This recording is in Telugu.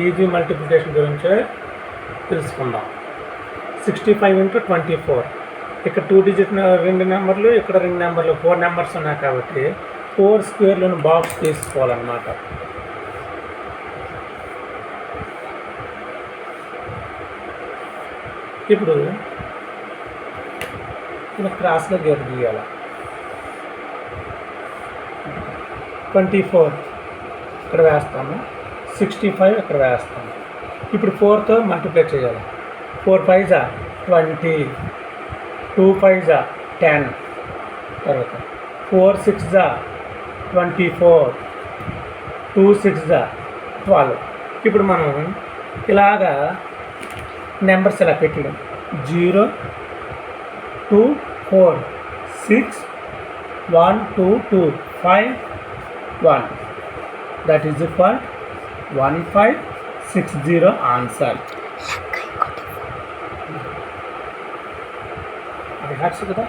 ఈజీ మల్టిప్లికేషన్ గురించి తెలుసుకుందాం. 65 × 24. ఇక్కడ 2 డిజిట్ 2 నెంబర్లు, ఇక్కడ 2 నెంబర్లు, 4 నెంబర్స్ ఉన్నాయి కాబట్టి 4 స్క్వేర్లను బాక్స్ తీసుకోవాలన్నమాట. ఇప్పుడు ఇలా క్రాస్లో గీత గీయాలి. 24 ఇక్కడ వేస్తాము, 65 ఇక్కడ వేస్తాము. ఇప్పుడు 4తో మల్టిప్లై చేయాలి. 4 5 20, 2 5 10, తర్వాత 4 6 24, 2 6 12. ఇప్పుడు మనం ఇలాగా నెంబర్స్ ఇలా పెట్టడం 0 2 4 6 1 2 2 5 1. That is equal 1560 answer. అది హ్యాట్స్ కదా.